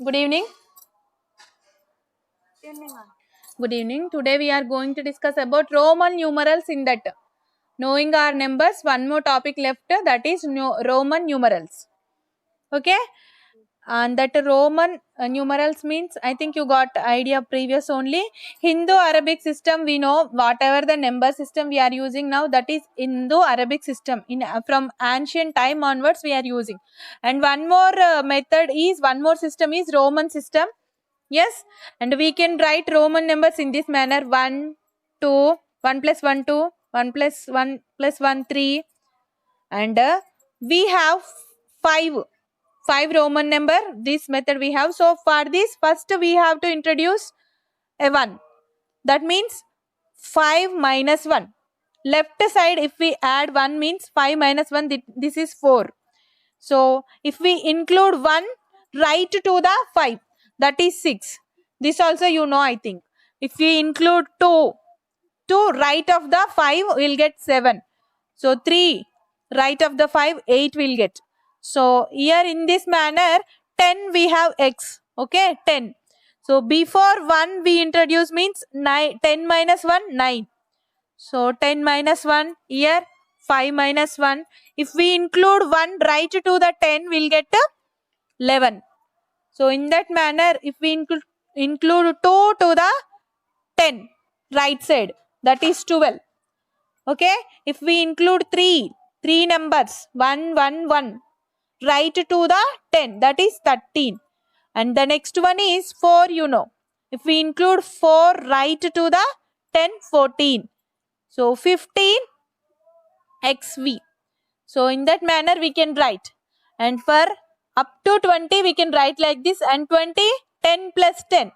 Good evening. Evening, ma'am. Good evening. Today we are going to discuss about Roman numerals in that. Knowing our numbers, one more topic left, that is Roman numerals. Okay? And that Roman numerals means, I think you got idea previous only. Hindu-Arabic system, we know whatever the number system we are using now, that is Indo-Arabic system. From ancient time onwards we are using. And one more one more system is Roman system. Yes, and we can write Roman numbers in this manner: 1, 2, 1 plus 1, 2, 1 plus 1 plus 1, 3. And we have 5 Roman number. This method we have. So for this, first we have to introduce a 1. That means 5 minus 1. Left side, if we add 1 means 5 minus 1, this is 4. So if we include 1 right to the 5, that is 6. This also you know, I think. If we include 2 right of the 5, we'll get 7. So 3 right of the 5, 8 will get. So here in this manner, 10 we have x. Okay, 10. So before 1 we introduce means 9, 10 minus 1, 9. So 10 minus 1, here 5 minus 1. If we include 1 right to the 10, we'll get 11. So in that manner, if we include 2 to the 10 right side, that is 12. Okay, if we include 3 numbers, 1, 1, 1 right to the 10, that is 13. And the next one is 4, you know. If we include 4 right to the 10, 14. So 15 xv. So in that manner we can write. And for up to 20 we can write like this. And 20, 10 plus 10.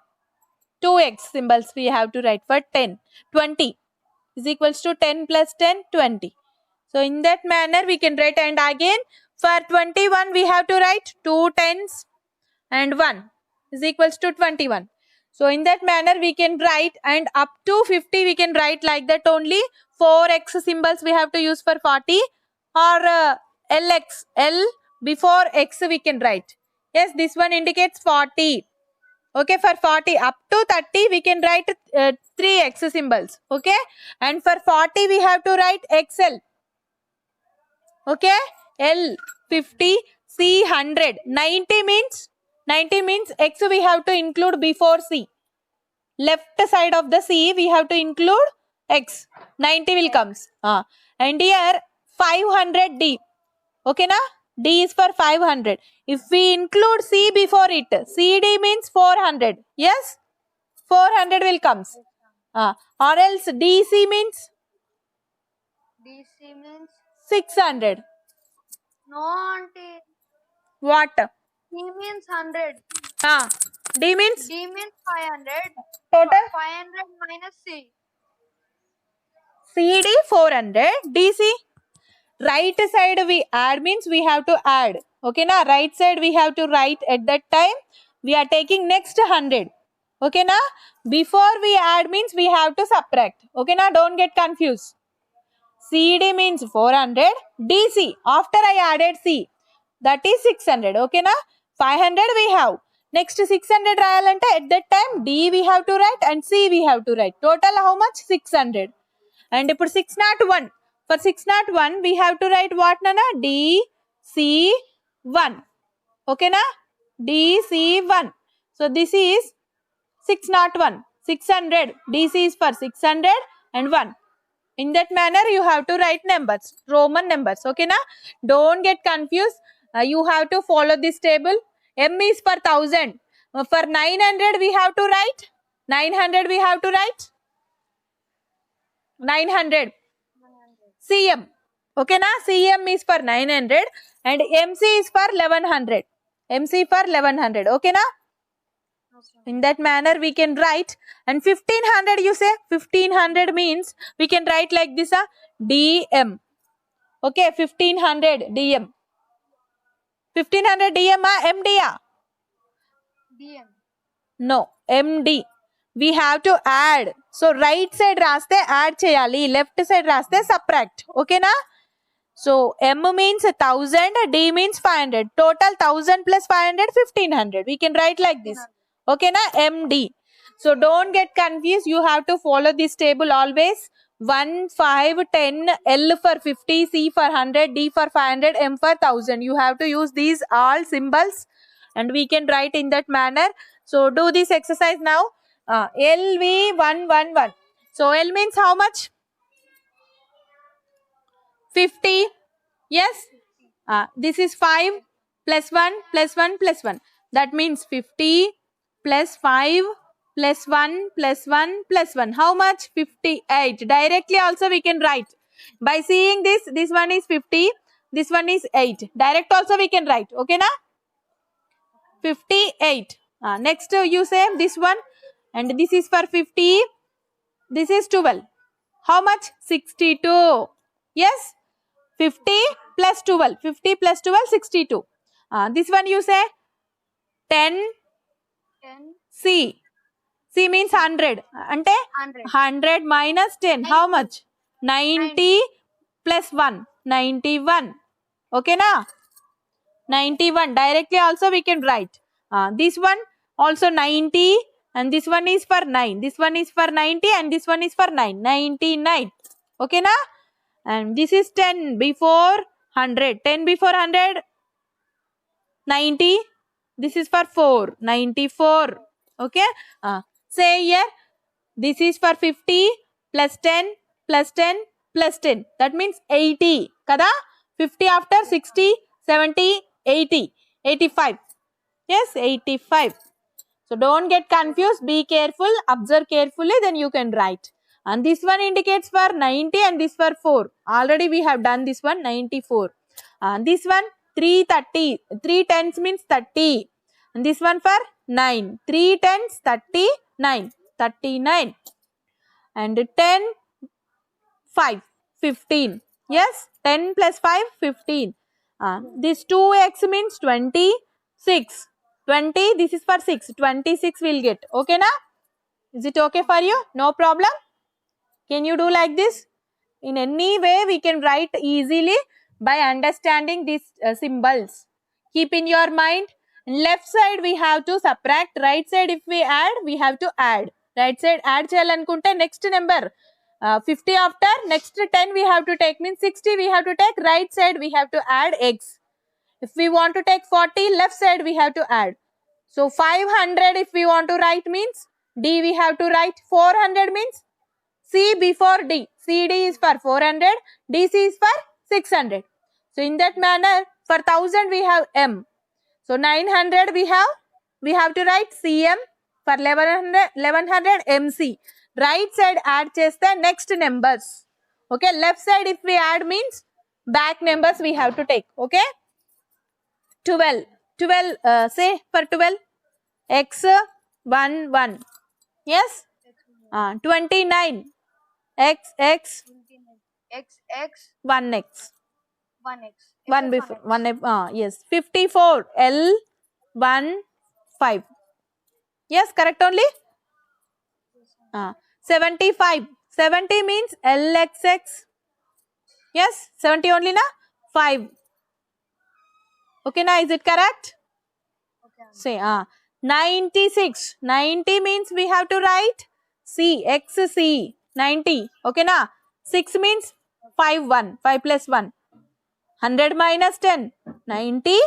2x symbols we have to write for 10. 20 is equals to 10 plus 10, 20. So in that manner we can write. And again for 21 we have to write 2 tens and 1 is equals to 21. So in that manner we can write. And up to 50 we can write like that only. 4x symbols we have to use for 40. Or LX, L before X we can write. Yes, this one indicates 40. Okay, for 40 up to 30 we can write 3x symbols. Okay, and for 40 we have to write XL. Okay, L 50, C 100. 90 means X we have to include before C. Left side of the C we have to include X. 90 will comes. And here 500D. Okay na? D is for 500. If we include C before it, CD means 400. Yes? 400 will comes. Or else DC means? DC means 600. no, auntie. What? D means 100. D means? D means 500. Total? 500 minus C. CD 400. DC? Right side we add means we have to add. Okay na? Right side we have to write at that time. We are taking next 100. Okay na? Before we add means we have to subtract. Okay na? Don't get confused. CD means 400. DC, after I added C, that is 600. Okay na? 500 we have. Next 600 rayalante at that time D we have to write and C we have to write. Total how much? 600. And ఇప్పుడు 601. For 601 we have to write what nana? D, C, 1. Okay na? D, C, 1. So this is 601. 600. DC is for 600 and 1. In that manner you have to write numbers, Roman numbers. Okay na? Don't get confused. You have to follow this table. M is for 1000. For 900 we have to write. 900 we have to write. 900. CM. Okay na? CM is for 900 and MC is for 1100. MC for 1100. Okay na? In that manner we can write. And 1500 you say? 1500 means we can write like this. DM. Okay, 1500 DM. 1500 DM MD? DM. No, MD. We have to add. So right side raste add cheyali, left side raste subtract. Okay na? So M means 1000, D means 500. Total 1000 plus 500, 1500. We can write like this. Okay na, MD. So don't get confused. You have to follow this table always. 1, 5, 10, L for 50, C for 100, D for 500, M for 1000. You have to use these all symbols and we can write in that manner. So do this exercise now. LV111. So L means how much? 50. Yes. This is 5 plus 1 plus 1 plus 1. That means 50 plus 5 plus 1 plus 1 plus 1. How much? 58. Directly also we can write. By seeing this, this one is 50. This one is 8. Direct also we can write. Okay na? 58. Next you say this one. And this is for 50. This is 12. How much? 62. Yes? 50 plus 12. 50 plus 12, 62. This one you say 10 10, C. C means 100. Ante 100. 100 minus 10. How much? 90 plus 1. 91. Okay na? 91. Directly also we can write. This one also 90 and this one is for 9. This one is for 90 and this one is for 9. 99. Okay na? And this is 10 before 100. 10 before 100, 90. This is for 4. 94. Okay? Say here, this is for 50 plus 10 plus 10 plus 10. That means 80. Kada? 50 after 60, 70, 80. 85. Yes, 85. So don't get confused. Be careful. Observe carefully. Then you can write. And this one indicates for 90 and this for 4. Already we have done this one, 94. This one 330. 3 tens means 30. And this one for 9. 3 tens 39. 39. And 10, 5, 15. Yes, 10 plus 5, 15. This 2x means 26. 20, this is for 6. 26 will get. Okay na? Is it okay for you? No problem? Can you do like this? In any way, we can write easily by understanding these symbols. Keep in your mind, left side we have to subtract, right side if we add, we have to add. Right side add cheyalanunte next number. 50 after, next 10 we have to take, means 60 we have to take, right side we have to add x. If we want to take 40, left side we have to add. So 500 if we want to write means, D we have to write, 400 means, C before D. CD is for 400, DC is for 600. So in that manner, for 1000 we have M. So 900 we have to write CM. For 1100 MC. Right side add cheste next numbers. Okay, left side if we add means back numbers we have to take. Okay, 12. 12 say for 12 x 1 1. Yes, 29 x 1x 1x. 1 before 1 yes, 54 L 1 5. Yes, correct only. 75. 70 means LXX. Yes, 70 only na? 5. Okay na, is it correct? Okay. Say 96. 90 means we have to write C, XC. 90. Okay na? 6 means 5, 1. 5 plus 1. 100 minus 10. 90.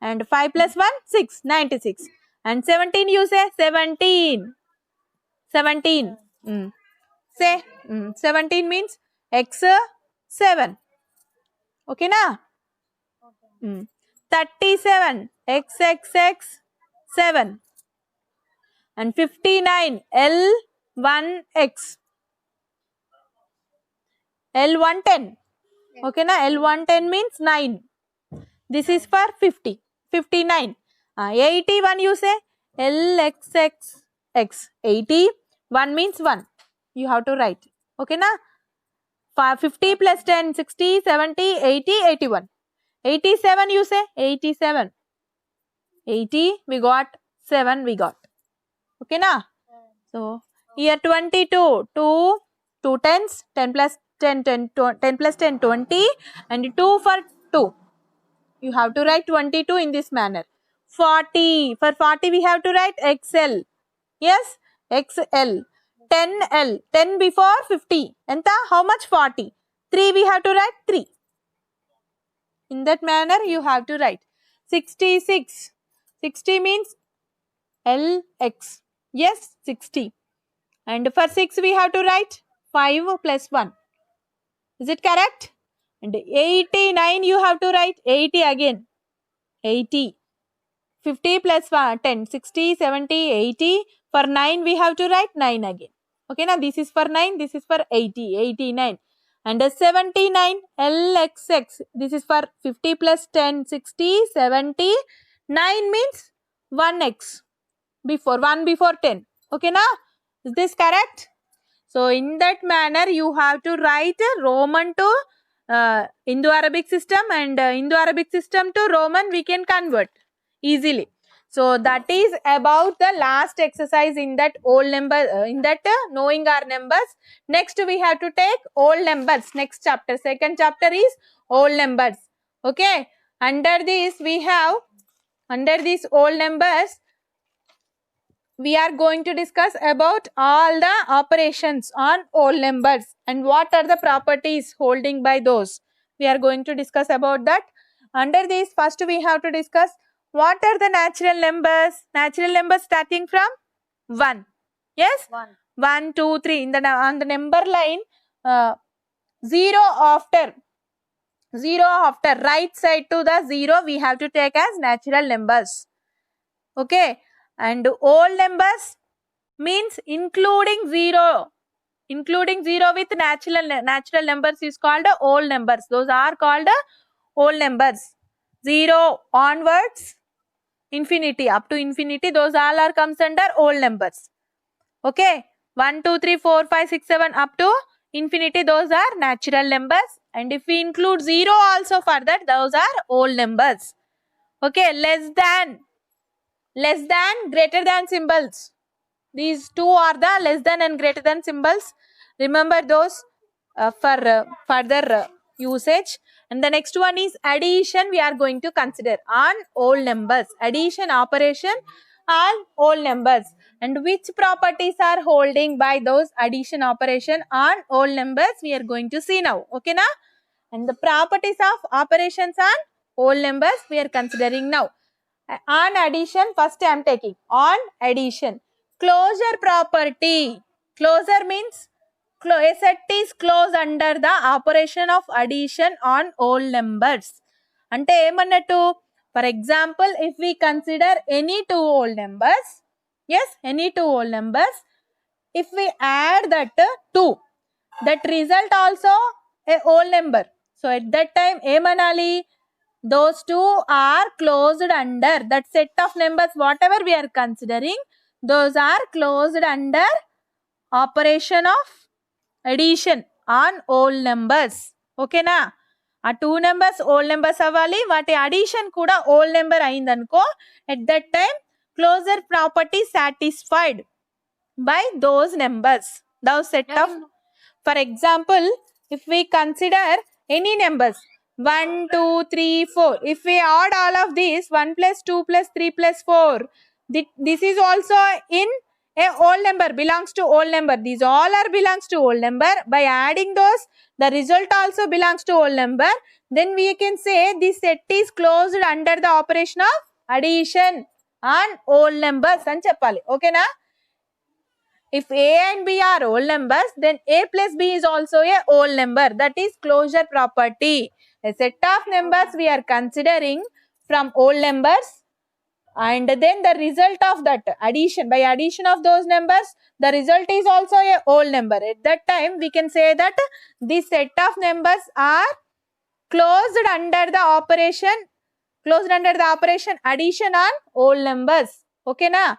And 5 plus 1, 6. 96. And 17 you say 17. 17. Say 17 means x 7. Okay na? 37 xxx 7. And 59 L 1x. L 110. Okay na? L 110 means 9. This is for 50. 59. 81 you say LXX x. 80. 1 means 1. You have to write. Okay na? 50 plus 10, 60, 70, 80, 81. 87 you say 87. 80 we got, 7 we got. Okay na? So here 22. 2 tens, 10 plus 10, 10, 10 plus 10, 20, and 2 for 2. You have to write 22 in this manner. 40. For 40, we have to write XL. Yes, XL. 10L. 10 before 50. And how much? 40. 3, we have to write 3. In that manner, you have to write. 66. 60 means LX. Yes, 60. And for 6, we have to write 5 plus 1. Is it correct? And 89, you have to write 80 again. 80. 50 plus 10, 60, 70, 80. For 9, we have to write 9 again. Okay, now this is for 9, this is for 80, 89. And 79, LXX. This is for 50 plus 10, 60, 70. 9 means 1x. Before 1 before 10. Okay, now is this correct? So in that manner, you have to write Roman to Indo-Arabic system, and Indo-Arabic system to Roman we can convert easily. So that is about the last exercise in that old number, knowing our numbers. Next we have to take old numbers. Next chapter, second chapter is old numbers. Okay. Under this we have, under these old numbers, we are going to discuss about all the operations on whole numbers and what are the properties holding by those. We are going to discuss about that. Under this, first we have to discuss what are the natural numbers. Natural numbers starting from 1. Yes? 1. 1, 2, 3. On the number line, 0 after. 0 after. Right side to the 0 we have to take as natural numbers. Okay. And whole numbers means including 0. Including 0 with natural numbers is called whole numbers. Those are called whole numbers. 0 onwards, infinity, up to infinity, those all are comes under whole numbers. Okay. 1, 2, 3, 4, 5, 6, 7 up to infinity, those are natural numbers. And if we include 0 also for that, those are whole numbers. Okay. Less than, greater than symbols. These two are the less than and greater than symbols. Remember those for further usage. And the next one is addition. We are going to consider on whole numbers. Addition operation on whole numbers. And which properties are holding by those addition operation on whole numbers, we are going to see now. Okay, na? And the properties of operations on whole numbers we are considering now. On addition, first I am taking on addition. Closure property. Closure means a set is closed under the operation of addition on whole numbers. Ante emannattu, for example, if we consider any two whole numbers, yes, any two whole numbers, if we add that 2, that result also a whole number. So at that time, emanali, those two are closed under that set of numbers, whatever we are considering, those are closed under operation of addition on whole numbers. Okay na? A two numbers whole numbers avali, vati addition kuda whole number ayindanko, at that time closure property satisfied by those numbers. Those set of, for example, if we consider any numbers 1, 2, 3, 4. If we add all of these, 1 plus 2 plus 3 plus 4, this is also in a whole number, belongs to whole number. These all are belongs to whole number. By adding those, the result also belongs to whole number. Then we can say this set is closed under the operation of addition on whole numbers and cheppali. Okay na? If A and B are whole numbers, then A plus B is also a whole number. That is closure property. A set of numbers we are considering from whole numbers, and then the result of that addition, by addition of those numbers, the result is also a whole number. At that time, we can say that this set of numbers are closed under the operation addition on whole numbers. Okay na?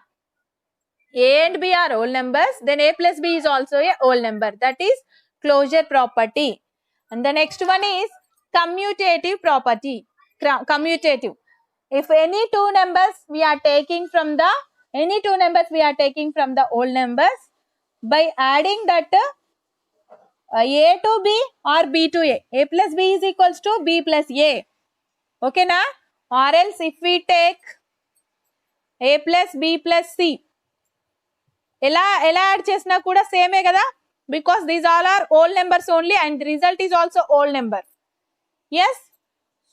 A and B are whole numbers, then A plus B is also a whole number. That is closure property. And the next one is commutative property. Commutative. If any two numbers we are taking from the whole numbers, by adding that A to B or B to A. A plus B is equals to B plus A. Okay na? Or else if we take A plus B plus C, ఎలా add చేసినా కూడా సేమే కదా, because these all are whole numbers only and the result is also whole number. Yes,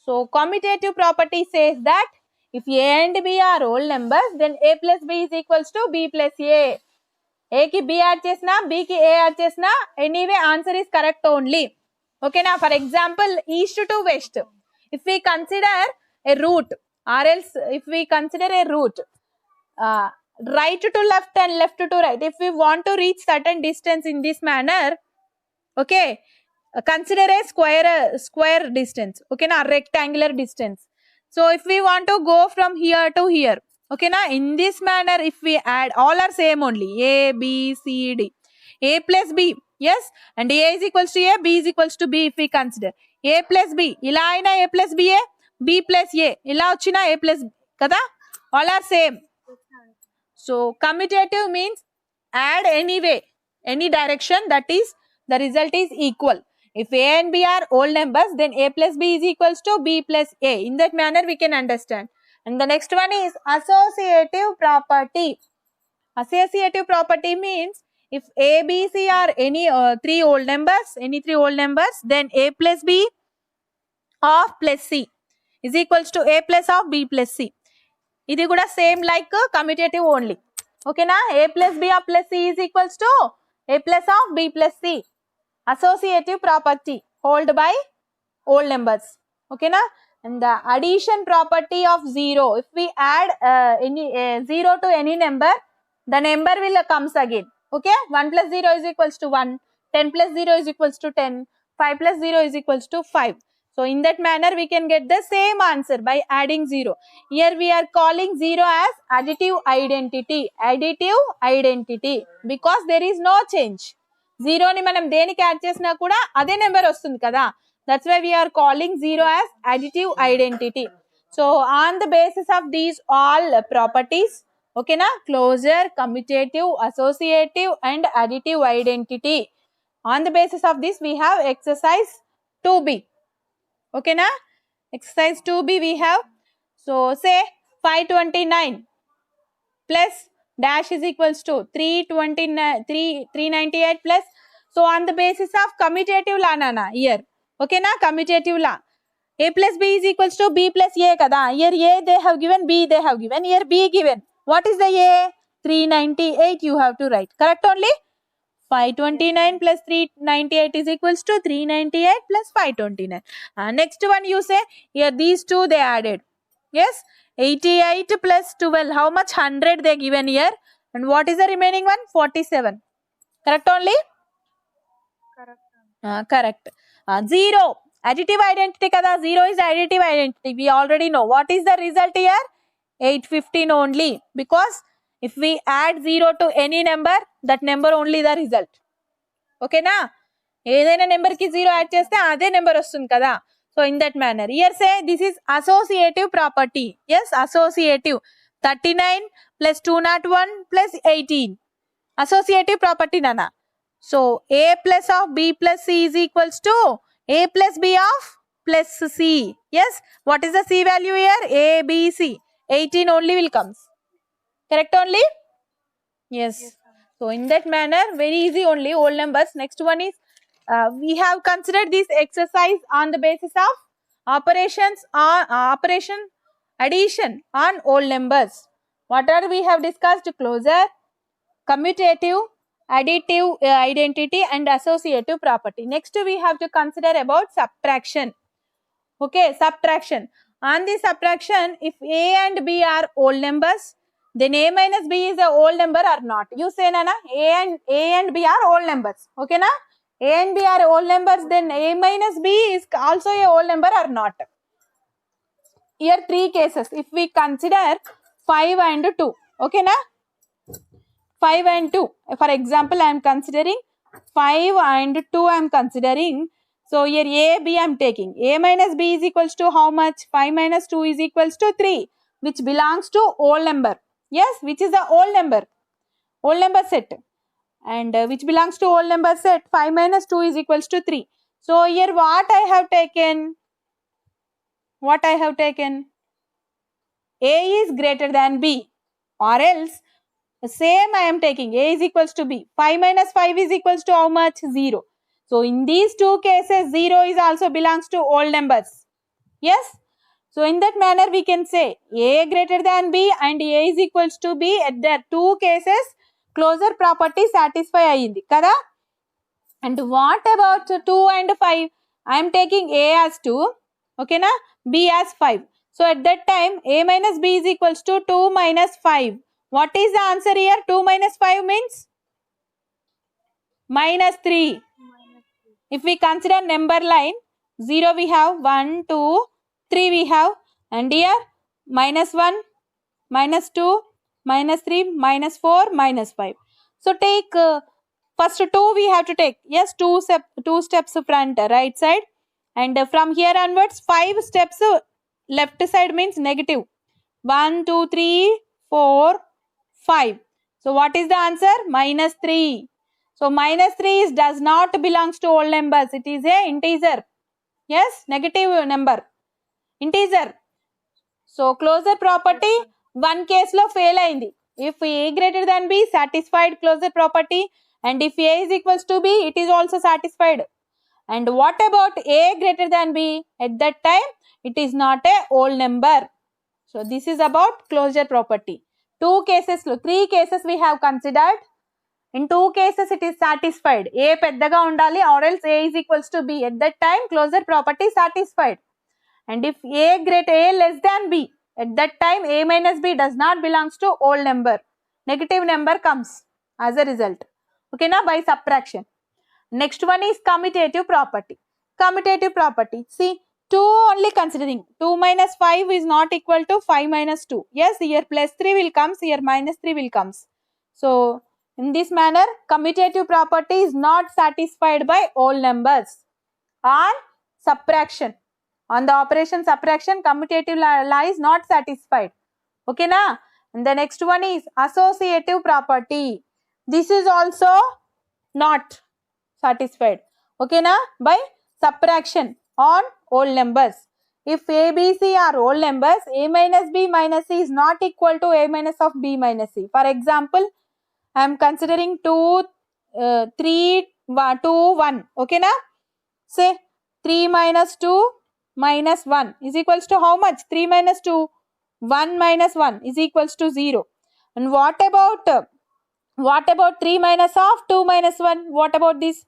so commutative property says that if A and B are whole numbers, then A plus B is equals to B plus A. A ki B add chesna, B ki A add chesna, anyway answer is correct only. Okay na? For example, east to west, if we consider a route, or else if we consider a route, right to left and left to right, if we want to reach certain distance in this manner, okay, consider a square distance, okay na, rectangular distance. So if we want to go from here to here, okay na, in this manner if we add, all are same only, A B C D, A plus B, yes, and A is equals to A, B is equals to B. If we consider A plus B, ila aina A plus B, B plus A, ila ochina A plus kada, all are same. So commutative means add any way, any direction, that is the result is equal. If A and B are whole numbers, then A plus B is equals to B plus A. In that manner we can understand. And the next one is associative property. Associative property means if A, B, C are any three whole numbers, then A plus B of plus C is equals to A plus of B plus C. ఇది కూడా same like commutative only. ఓకేనా? A plus B of plus C is equals to A plus of B plus C. Associative property hold by whole numbers. Okay na? And the addition property of 0, if we add any 0 to any number, the number will comes again. Okay, 1 plus 0 is equals to 1, 10 plus 0 is equals to 10, 5 plus 0 is equals to 5. So in that manner we can get the same answer by adding 0. Here we are calling 0 as additive identity because there is no change. 0 ni manam deniki add chesina kuda ade number vastundi kada, that's why we are calling 0 as additive identity. So on the basis of these all properties, okay na, closure, commutative, associative and additive identity, on the basis of this we have exercise 2b. Okay na? Exercise 2b we have, so say 529 plus dash is equals to 398 plus, so on the basis of commutative law nana here, okay na, commutative law, A plus B is equals to B plus A kada, here A they have given, B they have given, here B given, what is the A? 398 you have to write, correct only? 529 plus 398 is equals to 398 plus 529. Next one you say, here these two they added, yes, 88 plus 12, how much? 100 they given here, and what is the remaining one? 47, correct only? Correct. Correct. 0, additive identity kada, 0 is additive identity, we already know. What is the result here? 815 only, because if we add 0 to any number, that number only the result. Okay na? ఏదైనా number కి 0 add చేస్తే అదే number వస్తుంది కదా. So in that manner here say this is associative property. yes, associative. 39 plus 201 plus 18, associative property nana. So A plus of B plus C is equals to A plus B of plus C. Yes, what is the C value here? A, B, C. 18 only will comes. Correct only? Yes. So in that manner, very easy only, whole numbers. Next one is, we have considered this exercise on the basis of operation addition on whole numbers. What are we have discussed? Closure, commutative, additive identity and associative property. Next we have to consider about subtraction. Okay, subtraction. On the subtraction, if A and B are whole numbers, then A minus B is a whole number or not? You say nana, A and B are whole numbers. Okay na? A and B are whole numbers, then A minus B is also a whole number or not? Here three cases. If we consider 5 and 2, okay na? 5 and 2. For example, I am considering 5 and 2 I am considering. So here A, B I am taking. A minus B is equals to how much? 5 minus 2 is equals to 3, which belongs to whole number. Yes, which is the whole number set. and which belongs to whole number set. 5 minus 2 is equals to 3. So here what I have taken? What I have taken? A is greater than B, or else same I am taking. A is equals to B. 5 minus 5 is equals to how much? 0. So in these two cases 0 is also belongs to whole numbers. Yes. So in that manner we can say A greater than B and A is equals to B. At the two cases closure property satisfy ayindi kada. And what about 2 and 5? I am taking A as 2, okay na, B as 5. So at that time A minus B is equals to 2 minus 5. What is the answer here? 2 minus 5 means minus 3. If we consider number line, 0 we have, 1, 2, 3 we have, and here minus 1, minus 2, minus 3, minus 4, minus 5. So take first 2 we have to take. Yes, two steps front right side, and from here onwards 5 steps left side means negative. 1, 2, 3, 4, 5. So what is the answer? Minus 3. So minus 3 does not belongs to whole numbers. It is a integer. Yes, negative number. Integer. So closure property one case lo fail ayindi. If A greater than B, satisfied closure property, and if A is equals to B, it is also satisfied. And what about A greater than B? At that time it is not a whole number. So this is about closure property. Three cases we have considered. In two cases it is satisfied. A peddaga undali or else A is equals to B. At that time closure property satisfied. And if A less than B, at that time A minus B does not belongs to whole number. Negative number comes as a result. Okay na, by subtraction. Next one is commutative property. Commutative property. See, 2 only considering. 2 minus 5 is not equal to 5 minus 2. Yes, here plus 3 will comes, here minus 3 will comes. So in this manner, commutative property is not satisfied by whole numbers. On subtraction, on the operation subtraction, commutative law is not satisfied. Okay na? And the next one is associative property. This is also not satisfied. Okay na? By subtraction on whole numbers. If A, B, C are whole numbers, A minus B minus C is not equal to A minus of B minus C. For example, I am considering 2, 3, 2, 1. Okay na? Say 3 minus 2 minus 1 is equals to how much? 3 minus 2. 1 minus 1 is equals to 0. And what about 3 minus of 2 minus 1? What about this?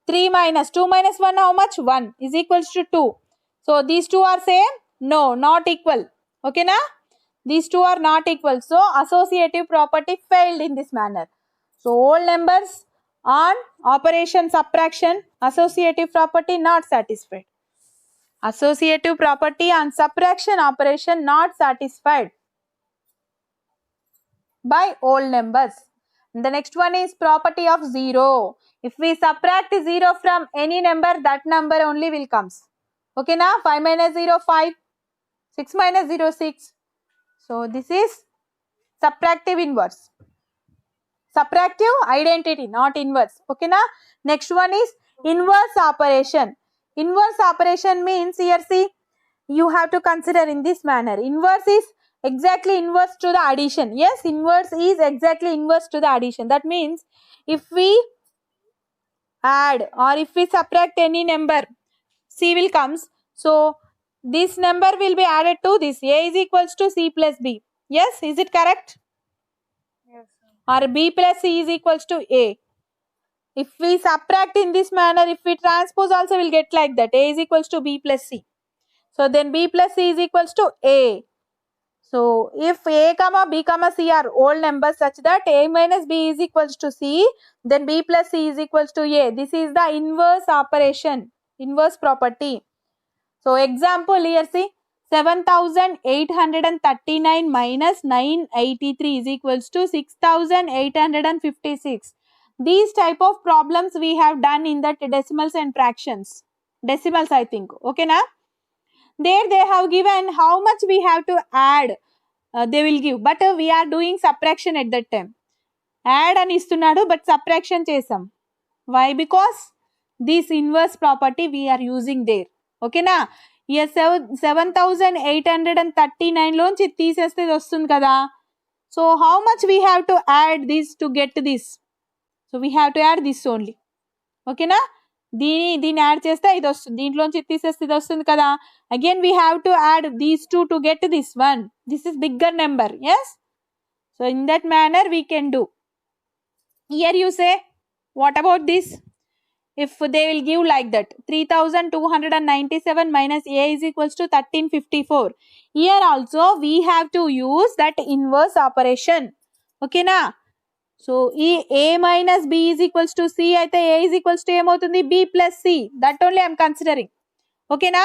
3 minus 2 minus 1 how much? 1 is equals to 2. So these two are same? No, not equal. Okay na? These two are not equal. So associative property failed in this manner. So whole numbers on operation subtraction, associative property not satisfied. Associative property on subtraction operation not satisfied by whole numbers. And the next one is property of 0. If we subtract 0 from any number, that number only will comes. Okay na? 5 minus 0, 5. 6 minus 0, 6. So this is subtractive inverse. Subtractive identity, not inverse. Okay na? Next one is inverse operation. Inverse operation means here see, you have to consider in this manner. Inverse is exactly inverse to the addition. Yes, inverse is exactly inverse to the addition. That means if we add or if we subtract any number, C will comes. So this number will be added to this. A is equals to C plus B. Yes, is it correct? Yes, sir. Or B plus C is equals to A. If we subtract in this manner, if we transpose also will get like that. A is equals to B plus C. So then B plus C is equals to A. So if A comma B comma C are whole numbers such that A minus B is equals to C, then B plus C is equals to A. This is the inverse operation, inverse property. So example here see, 7839 minus 983 is equals to 6856. These type of problems we have done in that decimals and fractions. Decimals I think. Okay na? There they have given how much we have to add. They will give. But we are doing subtraction at that time. Add అని ఇస్తున్నాడు but subtraction చేసాం. Why? Because this inverse property we are using there. ఓకేనా? ఇయర్ 7839 లోంచి తీసేస్తే ఇది వస్తుంది కదా. So how much we have to add this to get this? So we have to add this only. ఓకేనా? దీన్ని యాడ్ చేస్తే ఇది వస్తుంది, దీంట్లోంచి తీసేస్తే ఇది వస్తుంది కదా. Again we have to add these two to get this one. This is bigger number. Yes? So in that manner we can do. Here you say, what about this? If they will give like that, 3297 minus a is equals to 1354. Here also we have to use that inverse operation. Okay na? So a minus b is equals to c aithe a is equals to em b plus c. That only I am considering. Okay na?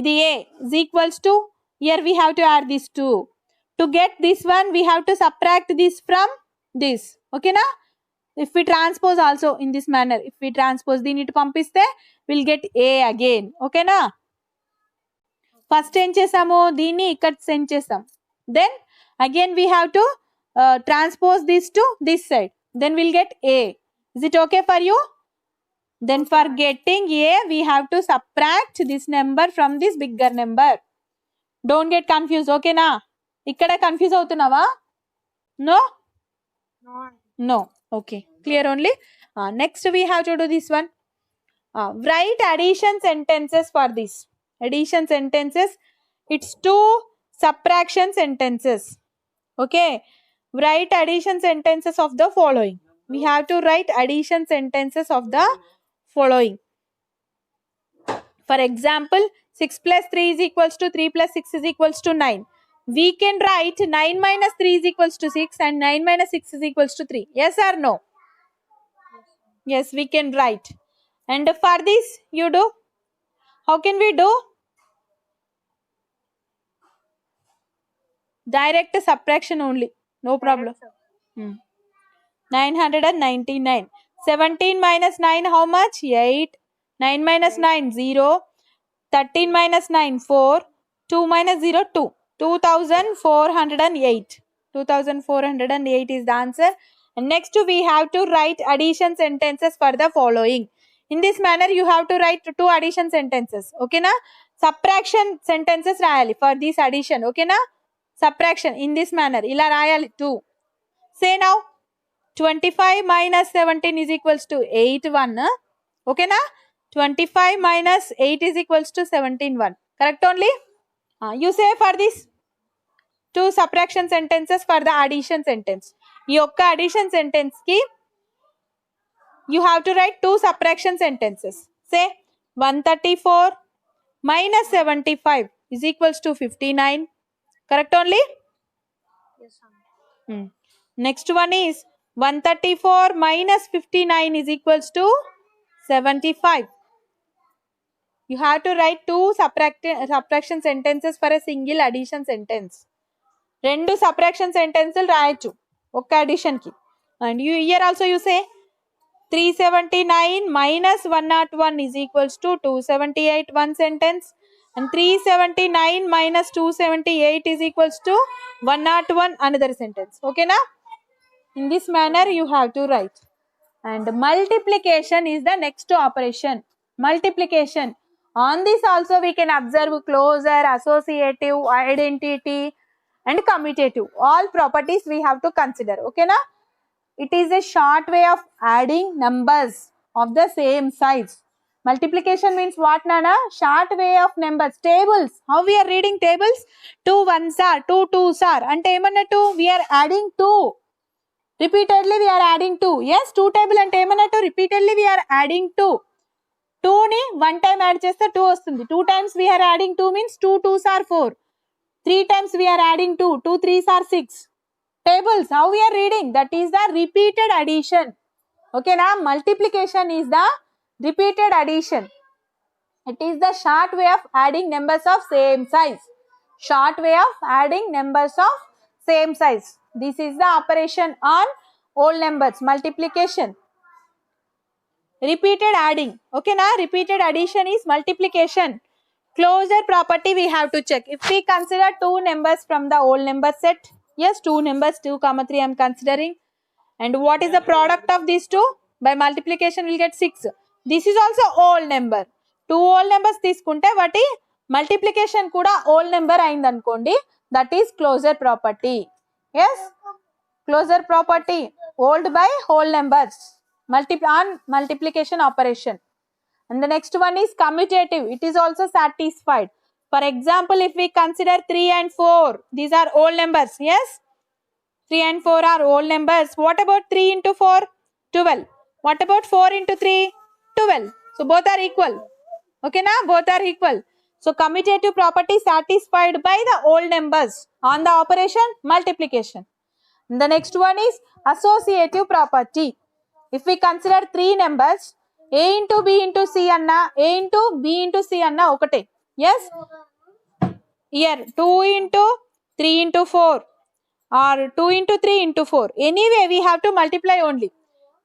Idi a is equals to, here we have to add this 2. To get this one we have to subtract this from this. Okay na? If we transpose also in this manner, if we transpose దీన్ని ఇటు పంపిస్తే we'll get a again. ఓకేనా? First ఏం చేసాము, దీన్ని ఇక్కడ send చేసాం. then again we have to transpose this to this side, then we'll get a. Is it okay for you? Then for getting a we have to subtract this number from this bigger number. Don't get confused. ఓకేనా? ఇక్కడ confuse అవుతున్నావా? No? No. Okay, clear only. Next we have to do this one. Write addition sentences for this. Addition sentences, it's two subtraction sentences. Okay, write addition sentences of the following. We have to write addition sentences of the following. For example, 6 plus 3 is equals to 3 plus 6 is equals to 9. We can write 9 minus 3 is equals to 6 and 9 minus 6 is equals to 3. Yes or no? Yes, we can write. And for this, you do? How can we do? Direct subtraction only. No problem. 999. 17 minus 9, how much? 8. 9 minus 9, 0. 13 minus 9, 4. 2 minus 0, 2. 2408. 2408 is the answer. And next we have to write addition sentences for the following. In this manner you have to write two addition sentences. Okay na? Subtraction sentences rayali for this addition. Okay na? Subtraction in this manner ila rayali 2. Say now 25 minus 17 is equals to 8 1. Okay na? 25 minus 8 is equals to 17 1. Correct only? You say for this two subtraction sentences for the addition sentence. ఈ ఒక్క addition sentence కి you have to write two subtraction sentences. Say 134 minus 75 is equals to 59. Correct only? Yes, ma'am. Next one is 134 minus 59 is equals to 75. You have to write two subtraction sentences for a single addition sentence. రెండు subtraction sentences రాయొచ్చు ఒక్క addition కి. And you here also you say 379 minus 101 is equals to 278, one sentence. And 379 minus 278 is equals to 101, another sentence. Okay na? In this manner you have to write. And multiplication is the next operation. Multiplication. On this also we can observe closure, associative, identity and commutative. All properties we have to consider. Okay na? It is a short way of adding numbers of the same size. Multiplication means what, Nana? Short way of numbers. Tables. How we are reading tables? 2 ones are, 2 twos are. Ante emanattu? We are adding 2. Repeatedly we are adding 2. Yes, 2 table ante emanattu? Repeatedly we are adding 2. 2 ni one time add chesthe 2 vastundi. 2 times we are adding 2 means 2 twos are 4. 3 times we are adding 2. 2 threes are 6. Tables, how we are reading? That is the repeated addition. Okay na? Multiplication is the repeated addition. It is the short way of adding numbers of same size. Short way of adding numbers of same size. This is the operation on whole numbers. Multiplication. Repeated adding. Okay na? Repeated addition is multiplication. Closure property we have to check. If we consider two numbers from the whole number set, yes, two numbers 2, 3 I am considering. And what is the product of these two? By multiplication we'll get 6. This is also whole number. Two whole numbers తీసుకుంటే వాటి multiplication కూడా whole number అయింది అనుకోండి, that is closure property. Yes, closure property, hold by whole numbers on multiplication operation. And the next one is commutative. It is also satisfied. For example, if we consider 3 and 4, these are whole numbers. Yes, 3 and 4 are whole numbers. What about 3 into 4? 12. What about 4 into 3? 12. So both are equal. Okay, na? Both are equal. So commutative property satisfied by the whole numbers on the operation multiplication. And the next one is associative property. If we consider 3 numbers, a into b into c anna, a into b into c anna okate. Yes, here 2 into 3 into 4 or 2 into 3 into 4. Anyway, we have to multiply only.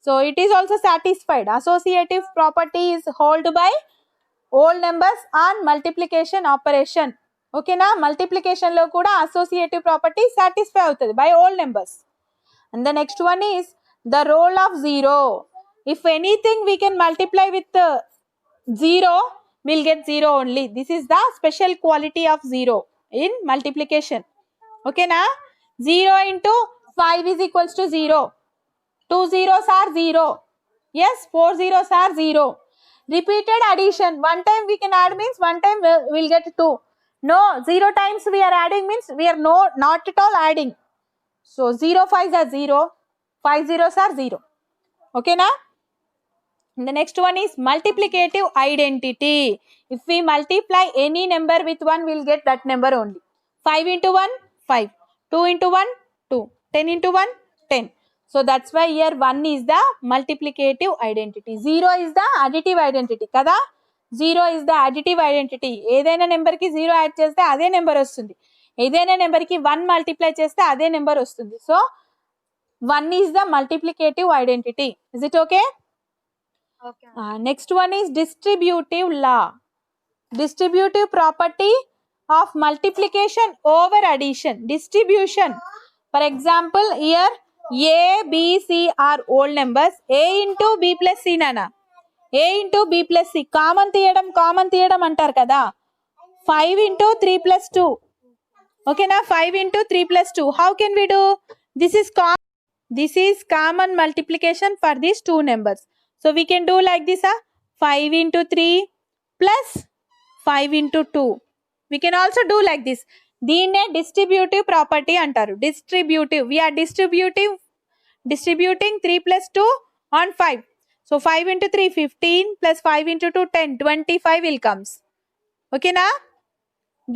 So it is also satisfied. Associative property is held by whole numbers on multiplication operation. Okay na? Multiplication lo kuda associative property satisfy avutadi by whole numbers. And the next one is the role of 0. If anything we can multiply with 0, we'll get 0 only. This is the special quality of 0 in multiplication. Okay na? 0 into 5 is equals to 0. 2 zeros are 0. Yes, 4 zeros are 0. Repeated addition. One time we can add means one time we'll get 2. No, 0 times we are adding means we are not at all adding. So 0 5s are 0. 5 zeros are 0. Okay na? The next one is multiplicative identity. If we multiply any number with 1, we'll get that number only. 5 into 1, 5. 2 into 1, 2. 10 into 1, 10. So that's why here 1 is the multiplicative identity. 0 is the additive identity. Kada? 0 is the additive identity. ఏదైనా number కి 0 add చేస్తే అదే number వస్తుంది. ఏదైనా number కి 1 multiply చేస్తే అదే number వస్తుంది. So 1 is the multiplicative identity. Is it okay? Okay. Next one is distributive law. Distributive property of multiplication over addition. Distribution. For example, here A, B, C are whole numbers. A into B plus C nana. A into B plus C. Common తీయడం అంటారు కదా. 5 into 3 plus 2. Okay na? 5 into 3 plus 2. How can we do? This is common multiplication for these two numbers. So we can do like this. 5 into 3 plus 5 into 2. We can also do like this. దీన్నే distributive property అంటారు. Distributive. We are distributing 3 plus 2 on 5. So 5 into 3 15 plus 5 into 2 10. 25 will comes. Okay na?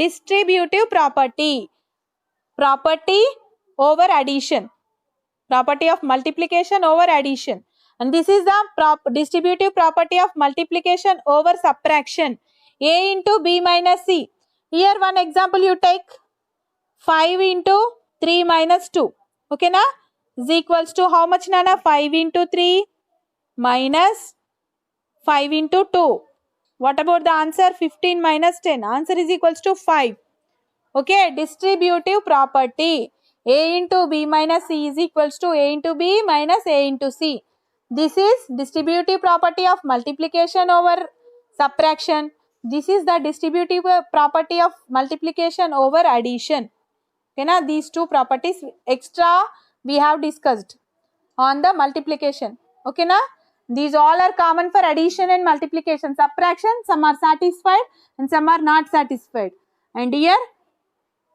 Distributive property. Property over addition. Property of multiplication over addition. And this is the distributive property of multiplication over subtraction. A into B minus C. Here one example you take. 5 into 3 minus 2. Okay na? Is equals to how much nana? 5 into 3 minus 5 into 2. What about the answer? 15 minus 10. Answer is equals to 5. Okay, distributive property. A into B minus C is equals to A into B minus A into C. This is distributive property of multiplication over subtraction. This is the distributive property of multiplication over addition. Okay na? These two properties extra we have discussed on the multiplication. Okay na? These all are common for addition and multiplication. Subtraction, some are satisfied and some are not satisfied. And here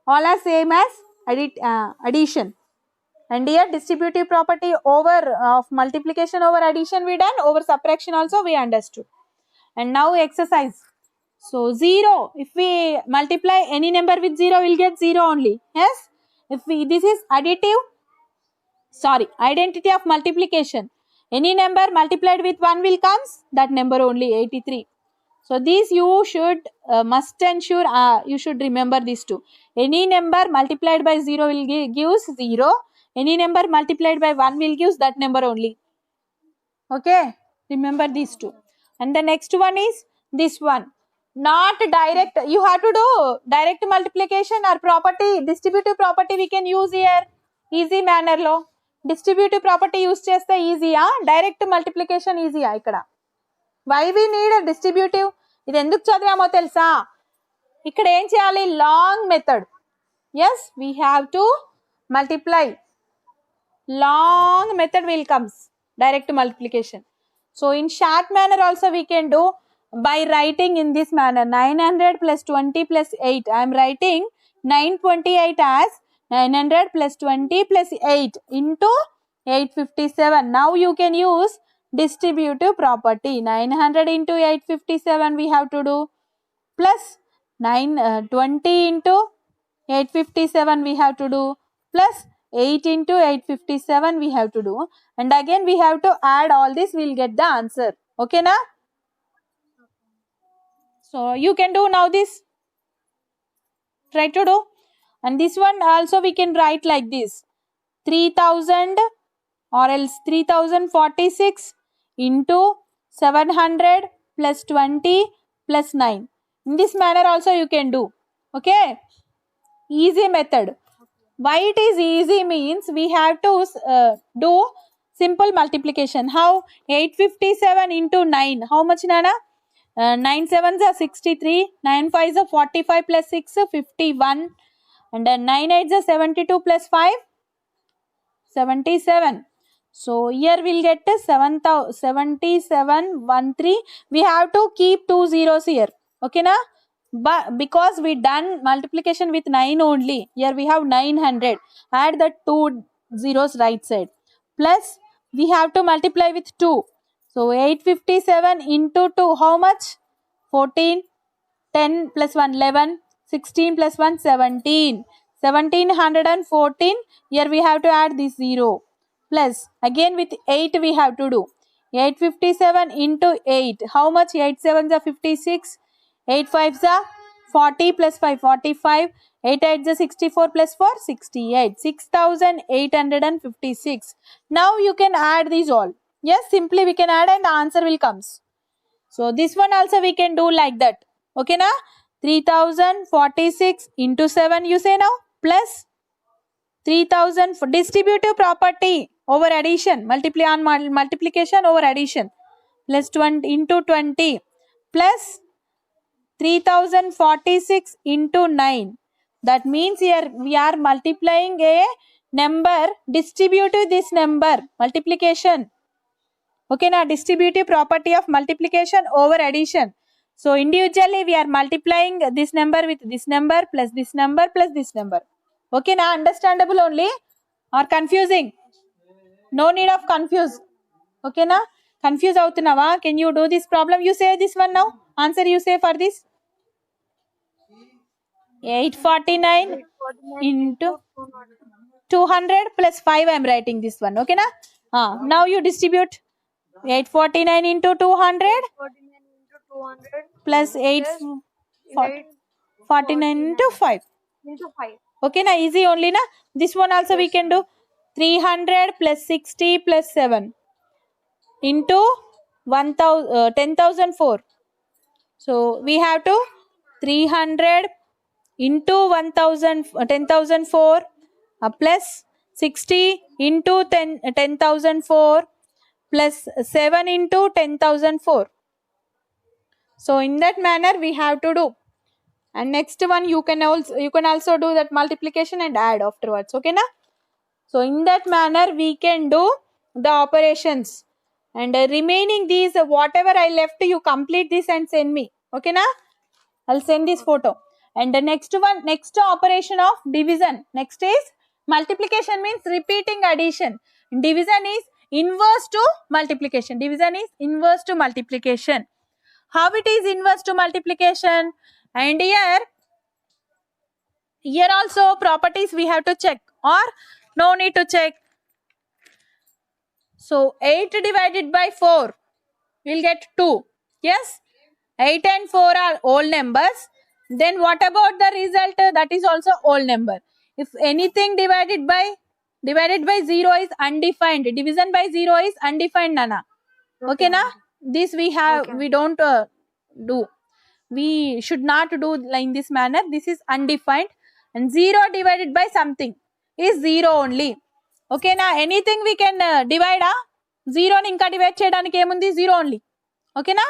all are same as addition. And here distributive property over of multiplication over addition we done, over subtraction also we understood. And now exercise. So 0, if we multiply any number with 0, we'll get 0 only. Yes, if we, this is identity of multiplication. Any number multiplied with 1 will comes, that number only 83. So these you should must ensure you should remember these two. Any number multiplied by 0 will gives 0. Any number multiplied by 1 will gives that number only. Okay, remember these two. And the next one is this one. Not direct. You have to do direct multiplication or property, distributive property we can use here. Easy manner lo. Distributive property use చేస్తే ఈజీయా, direct multiplication ఈజీయా? ఇక్కడ why we need distributive, ఇది ఎందుకు చదివామో తెలుసా? ఇక్కడ ఏం చేయాలి? Long method. Yes, we have to multiply. Long method will comes, direct multiplication. So in short manner also we can do by writing in this manner. 900 plus 20 plus 8. I am writing 928 as 900 plus 20 plus 8 into 857. Now you can use distributive property. 900 into 857 we have to do, plus 20 into 857 we have to do, plus 8 into 857 we have to do, and again we have to add all this, we'll get the answer. Okay na? So you can do now this, try to do. And this one also we can write like this: 3000 or else 3046 into 700 plus 20 plus 9. In this manner also you can do. Okay, easy method. Why it is easy means we have to do simple multiplication. How? 857 into 9. How much, Nana? 9 7s are 63. 9 5s are 45 plus 6 51. And then 9 8s are 72 plus 5 77. So here we'll get 7713. We have to keep 2 zeros here. Okay na? But because we done multiplication with 9 only, here we have 900. Add the 2 zeros right side. Plus we have to multiply with 2. So 857 into 2, how much? 14. 10 plus 1 11. 16 plus 1 17. 1714. Here we have to add this 0. Plus again with 8 we have to do. 857 into 8. How much? 8 7s are 56. 8 5s are 40 plus 5 45. 8 8s are 64 plus 4 68. 6856. Now you can add these all. Yes, simply we can add and the answer will comes. So this one also we can do like that. Okay na? 3046 into 7 you say now, plus 3000 for distributive property over addition, multiplication over addition, plus 20 into 20, plus 3046 into 9. That means here we are multiplying a number, distributive this number, multiplication. Okay na? Distributive property of multiplication over addition. So individually we are multiplying this number with this number plus this number plus this number. Okay na? Understandable only or confusing? No need of confuse. Okay na? Confuse avutunnava? Can you do this problem? You say this one now. Answer you say for this. 849 into 200 plus 5 I am writing this one. Okay na? Now you distribute 849 into 200 plus 849 into 5. Okay na? Easy only na? This one also we can do. 300 plus 60 plus 7 into 10,004. So we have to 300 into 10,004 plus 60 into 10,004 plus 7 into 10,004. So in that manner we have to do. And next one you can also do that multiplication and add afterwards. Okay na? So in that manner we can do the operations, and remaining these whatever I left you complete this and send me. Okay na? I'll send this photo. And the next operation of division. Next is multiplication, means repeating addition. Division is inverse to multiplication. Division is inverse to multiplication. How it is inverse to multiplication? And here also properties we have to check, or no need to check. So 8 divided by 4 we'll get 2. Yes, 8 and 4 are whole numbers. Then what about the result? That is also whole number. If anything divided by 0 is undefined, division by 0 is undefined, Nana. Okay na? This we have, we don't do. We should not do in this manner. This is undefined, and 0 divided by something is 0 only. ఓకేనా, anything we can డివైడా, జీరోని ఇంకా divide చేయడానికి ఏముంది, zero only. ఓకేనా,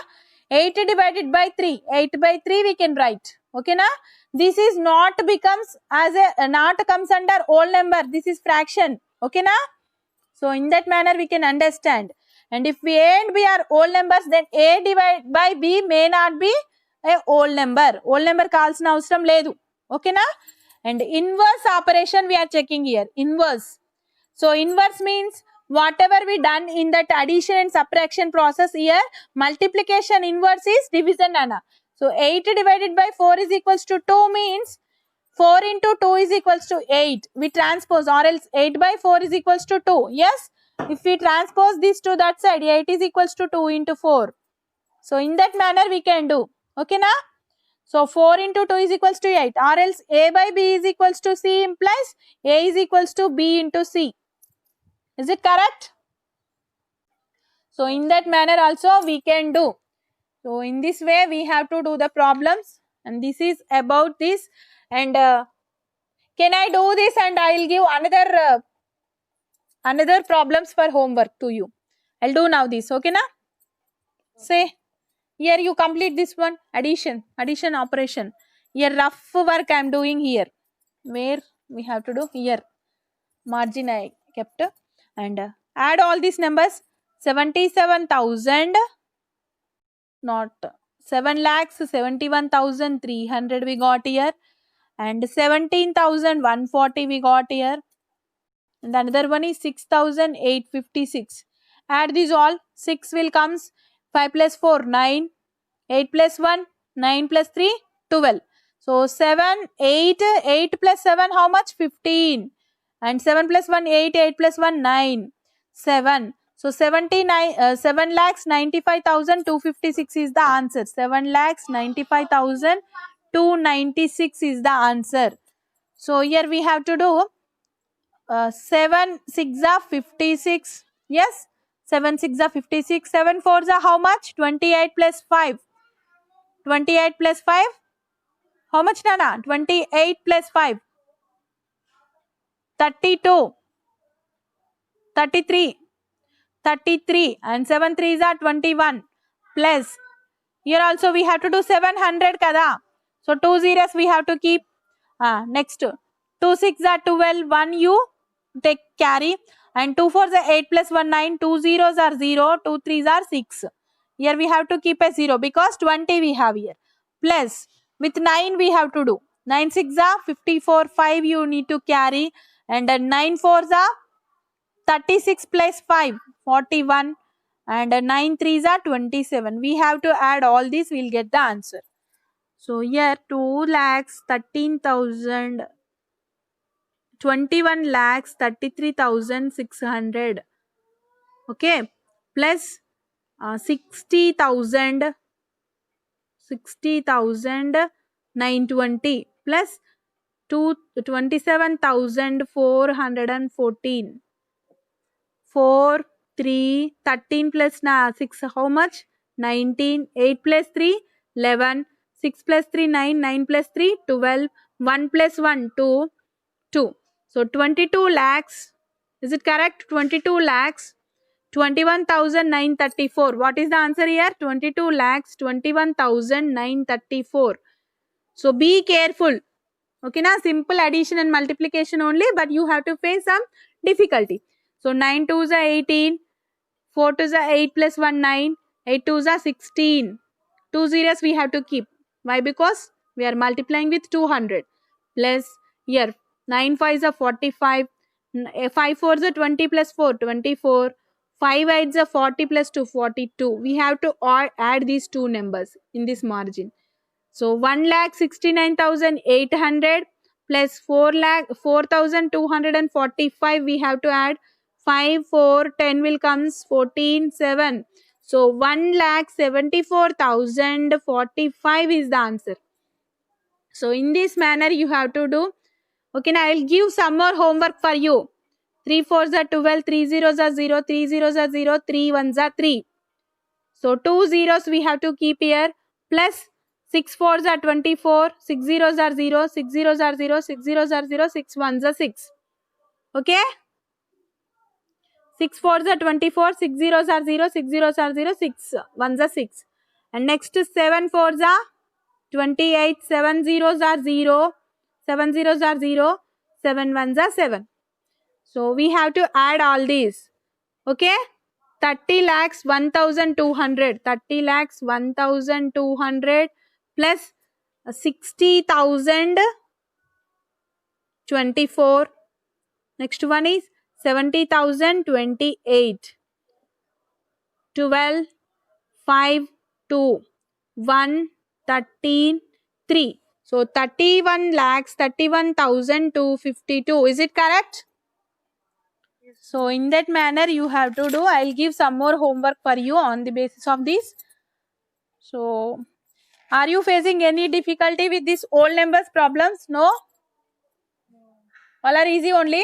8 divided by 3, 8 by 3 we can write. ఓకేనా, this is not becomes as a not comes under whole number, this is fraction. ఓకేనా, so in that manner we can understand. And if A and B are whole numbers, then A divided by B may not be a whole number. Whole number కావాల్సిన అవసరం లేదు. ఓకేనా, and inverse operation we are checking here, inverse. So inverse means whatever we done in that addition and subtraction process, here multiplication inverse is division, Nana. So 8 divided by 4 is equals to 2 means 4 into 2 is equals to 8. We transpose, or else 8 by 4 is equals to 2. Yes, if we transpose this to that side, 8 is equals to 2 into 4. So in that manner we can do. Okay na? So 4 into 2 is equals to 8, or else A by B is equals to C implies A is equals to B into C. Is it correct? So in that manner also we can do. So in this way we have to do the problems, and this is about this. And can I do this and I will give another problems for homework to you. I'll do now this. Okay na? Say here you complete this one, addition operation. Here rough work I am doing here, where we have to do here margin I kept, and add all these numbers. 77,000, not 7,71,300 we got here, and 17,140 we got here, and another one is 6,856. Add these all. 6 will comes, 5 plus 4 9, 8 plus 1 9 plus 3 12. So 7 8 8 plus 7 how much, 15, and 7 plus 1 8, 8 plus 1 9 7. So 7,95,256 is the answer. 7,95,296 is the answer. So here we have to do 7 6 are 56. Yes, 7 6 are 56. 7 4 are how much, 28 plus 5. 28 plus 5 how much, Nana? 28 plus 5 32, 33, 33, and 7 3s are 21, plus here also we have to do 700 kada. So 2 zeros we have to keep. Next 2 6 are 12, 1 you take carry, and 2 4s are 8 plus 1 9, 2 zeros are 0, 2 3s are 6. Here we have to keep a 0 because 20 we have here. Plus with 9 we have to do 9 6 are 54, 5 you need to carry, and 9 4s are 36 plus 5 41, and 9 3s are 27. We have to add all these, we'll get the answer. So here 2,13,000, 21,33,600. Okay, plus 60,000, 60,920, plus 27,414. 4 3 13 plus 6 how much, 19, 8 plus 3 11, 6 plus 3 9, 9 plus 3 12, 1 plus 1 2, 2. So 22 lakhs, is it correct? 22 lakhs 21,934. What is the answer here? 22 lakhs 21,934. So be careful. Okay na, simple addition and multiplication only, but you have to face some difficulty. So 9 2s are 18, 4 2s are 8 plus 1 9, 8 2s are 16. 2 zeros we have to keep. Why? Because we are multiplying with 200. Plus here 9 5s are 45, 5 4s are 20 plus 4 24, 5 8s are 40 plus 2 42. We have to add these two numbers in this margin. So 1,69,800 plus 4,245 we have to add. 5 4 10 will comes 14 7. So 1,74,045 is the answer. So in this manner you have to do. Okay, now I will give some more homework for you. 3 4s are 12, 3 zeros are 0, 3 zeros are 0, 3 1s are 3. So 2 zeros we have to keep here, plus 6 4s are 24, 6 zeros are 0, 6 zeros are 0, 6 zeros are 0, 6 1s are 6. Okay? 6 4s are 24, 6 zeros are 0, 6 zeros are 0, 6 1s are 6. And next 7 4s are 28, 7 zeros are 0, 7 zeros are 0, 7 1s are 7. So we have to add all these. Okay? 30 lakhs 1200, 30 lakhs 1200 plus 60,000 24. Next one is 70,028. 12, 5, 2, 1, 13, 3. So 31 lakhs 31,252. Is it correct? Yes. So in that manner you have to do. I'll give some more homework for you on the basis of this. So are you facing any difficulty with these old numbers problems? No? No. All are easy only?